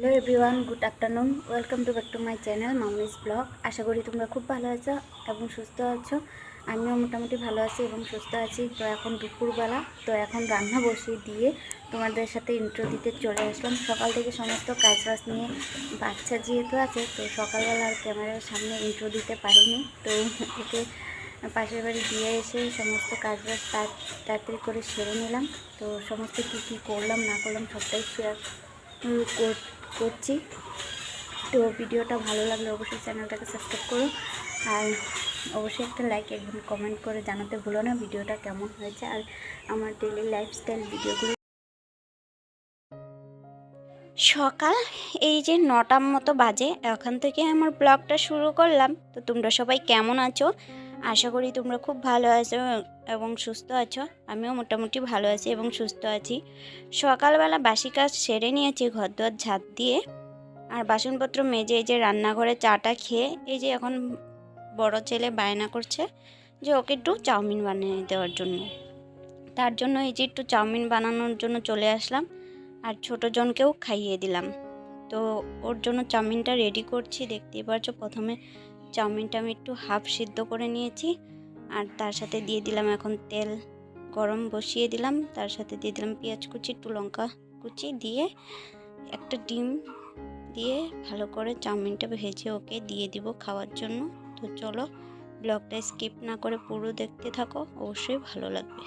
Hello everyone, good afternoon. Welcome to back to my channel Mamoni's blog. আশা করি তোমরা খুব ভালো আছো এবং সুস্থ আছো। আমিও মোটামুটি ভালো আছি এবং সুস্থ আছি। তো এখন দুপুরবেলা, তো এখন রান্না বসিয়ে দিয়ে তোমাদের সাথে ইন্ট্রো দিতে চলে আসলাম। সকাল থেকে সমস্ত কাজবাজ নিয়ে, বাচ্চা যেহেতু আছে তো সকালবেলা আর ক্যামেরার সামনে ইন্ট্রো দিতে পারিনি। তো ওকে পাশের বাড়ি দিয়ে এসে সমস্ত কাজবাজ তাড়াতাড়ি করে সেরে নিলাম। তো সমস্ত কী করলাম না করলাম সবটাই শেয়ার করছি। তো ভিডিওটা ভালো লাগলে অবশ্যই চ্যানেলটাকে সাবস্ক্রাইব করো, আর অবশ্যই একটা লাইক এবং কমেন্ট করে জানাতে ভুলো না ভিডিওটা কেমন হয়েছে। আর আমার ডেইলি লাইফস্টাইল ভিডিওগুলো সকাল এই যে 9টার মতো বাজে, এখন থেকে আমার ব্লগটা শুরু করলাম। তো তোমরা সবাই কেমন আছো? আশা করি তোমরা খুব ভালো আছো এবং সুস্থ আছো। আমিও মোটামুটি ভালো আছি এবং সুস্থ আছি। সকালবেলা বাসি কাজ সেরে নিয়েছি, ঘরদোর ঝাঁট দিয়ে আর বাসনপত্র মেজে এই যে রান্নাঘরে চাটা খেয়ে এই যে এখন বড় ছেলে বায়না করছে যে ওকে একটু চাউমিন বানিয়ে দেওয়ার জন্য। তার জন্য এই যে একটু চাউমিন বানানোর জন্য চলে আসলাম, আর ছোটো জনকেও খাইয়ে দিলাম। তো ওর জন্য চাউমিনটা রেডি করছি। দেখতেই পাচ্ছ, প্রথমে চাউমিনটা আমি একটু হাফ সিদ্ধ করে নিয়েছি, আর তার সাথে দিয়ে দিলাম এখন তেল গরম বসিয়ে দিলাম, তার সাথে দিয়ে দিলাম পেঁয়াজ কুচি, একটু লঙ্কা কুচি দিয়ে একটা ডিম দিয়ে ভালো করে চাউমিনটা ভেজে ওকে দিয়ে দিব খাওয়ার জন্য। তো চলো, ব্লগটা স্কিপ না করে পুরো দেখতে থাকো, অবশ্যই ভালো লাগবে।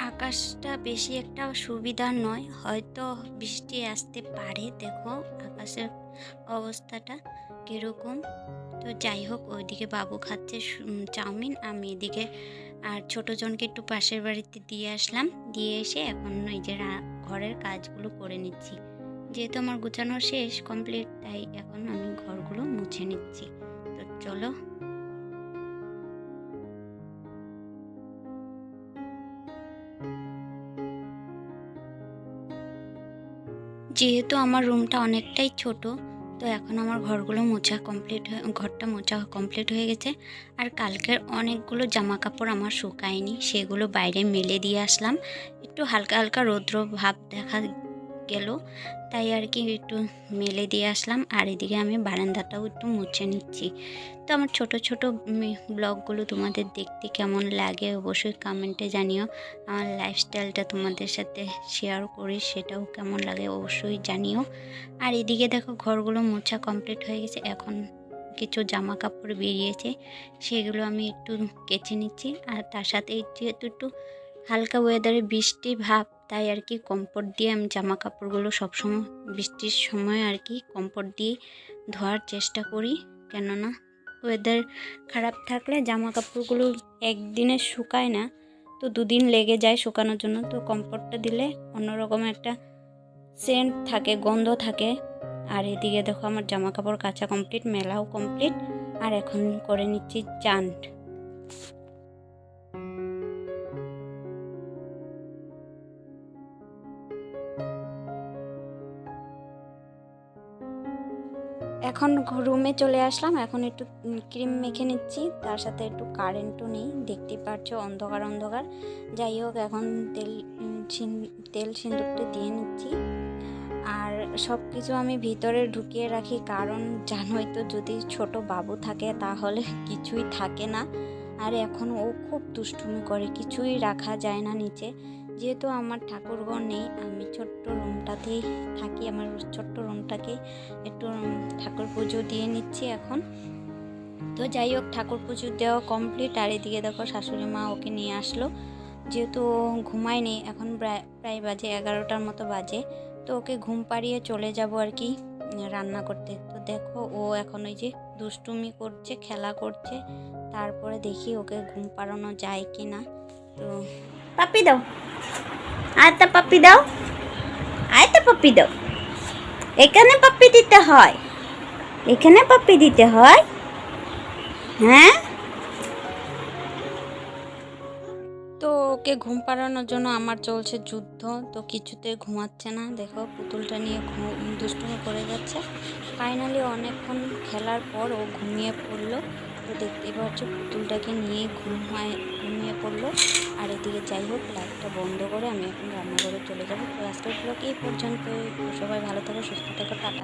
আকাশটা বেশি একটা সুবিধার নয়, হয়তো বৃষ্টি আসতে পারে। দেখো আকাশের অবস্থাটা কীরকম। তো যাই হোক, ওইদিকে বাবু খাচ্ছে চাউমিন, আমি এদিকে আর ছোটো জনকে একটু পাশের বাড়িতে দিয়ে আসলাম। দিয়ে এসে এখন এই যে ঘরের কাজগুলো করে নিচ্ছি। যেহেতু আমার গুছানো শেষ কমপ্লিট, তাই এখন আমি ঘরগুলো মুছে নিচ্ছি। তো চলো। যেহেতু আমার রুমটা অনেকটাই ছোট, তো এখন আমার ঘরটা মোছা কমপ্লিট হয়ে গেছে। আর কালকের অনেকগুলো জামা কাপড় আমার শুকায়নি, সেগুলো বাইরে মেলে দিয়ে আসলাম। একটু হালকা হালকা রৌদ্র ভাব দেখা গেল, তাই আর কি একটু মেলে দিয়ে আসলাম। আর এদিকে আমি বারান্দাটাও একটু মুছে নিচ্ছি। তো আমার ছোট ছোট ব্লগগুলো তোমাদের দেখতে কেমন লাগে অবশ্যই কমেন্টে জানিও। আমার লাইফস্টাইলটা তোমাদের সাথে শেয়ার করি, সেটাও কেমন লাগে অবশ্যই জানিও। আর এদিকে দেখো ঘরগুলো মোছা কমপ্লিট হয়ে গেছে। এখন কিছু জামা কাপড় বেরিয়েছে, সেগুলো আমি একটু কেচে নিচ্ছি। আর তার সাথে যেহেতু একটু হালকা ওয়েদারে বৃষ্টি ভাব, তাই আর কি কমফোর্ট দিয়ে আমি জামা কাপড়গুলো সবসময় বৃষ্টির সময় আর কি কমফোর্ট দিয়ে ধোয়ার চেষ্টা করি। কেননা ওয়েদার খারাপ থাকলে জামা কাপড়গুলো একদিনে শুকায় না, তো দুদিন লেগে যায় শুকানোর জন্য। তো কমফোর্টটা দিলে অন্যরকম একটা সেন্ট থাকে, গন্ধ থাকে। আর এদিকে দেখো আমার জামা কাপড় কাচা কমপ্লিট, মেলাও কমপ্লিট। আর এখন করে নিচ্ছি চান। এখন রুমে চলে আসলাম, এখন একটু ক্রিম মেখে নিচ্ছি, তার সাথে একটু কারেন্টও নেই, দেখতেই পাচ্ছ অন্ধকার অন্ধকার। যাই হোক, এখন তেল সিঁদুরটা দিয়ে নিচ্ছি। আর সব কিছু আমি ভিতরে ঢুকিয়ে রাখি, কারণ জানোই তো যদি ছোট বাবু থাকে তাহলে কিছুই থাকে না। আর এখন ও খুব দুষ্টুমি করে, কিছুই রাখা যায় না নিচে। যেহেতু আমার ঠাকুরঘর নেই, আমি ছোট্ট রুমটাতেই থাকি। আমার ছোট্ট রুমটাকে একটু ঠাকুর পুজো দিয়ে নিচ্ছি এখন। তো যাই হোক, ঠাকুর পুজো দেওয়া কমপ্লিট। আর এদিকে দেখো শাশুড়ি মা ওকে নিয়ে আসলো, যেহেতু ঘুমায়নি, এখন প্রায় বাজে 11টার মতো বাজে। তো ওকে ঘুম পাড়িয়ে চলে যাব আর কি রান্না করতে। তো দেখো ও এখন ওই যে দুষ্টুমি করছে, খেলা করছে। তারপরে দেখি ওকে ঘুম পাড়ানো যায় কি না। তো পাপ্পি দাও, আয়তা পাপ্পি দাও, আয়তা পাপ্পি দাও। এখানে পাপ্পি দিতে হয়, এখানে পাপ্পি দিতে হয়। হ্যাঁ, তো ওকে ঘুম পাড়ানোর জন্য আমার চলছে যুদ্ধ। তো কিছুতে ঘুমাচ্ছে না, দেখো পুতুলটা নিয়ে দুষ্টুমি করে যাচ্ছে। ফাইনালি অনেকক্ষণ খেলার পর ও ঘুমিয়ে পড়লো। তো দেখতেই পাচ্ছ পুতুলটাকে নিয়ে ঘুমিয়ে পড়লো। আর এদিকে যাই হোক, লাইটটা বন্ধ করে আমি এখন রান্নাঘরে চলে যাবো। তো আজকের ব্লগ এই পর্যন্তই। সবাই ভালো থাকো, সুস্থ থাকো, টাটা।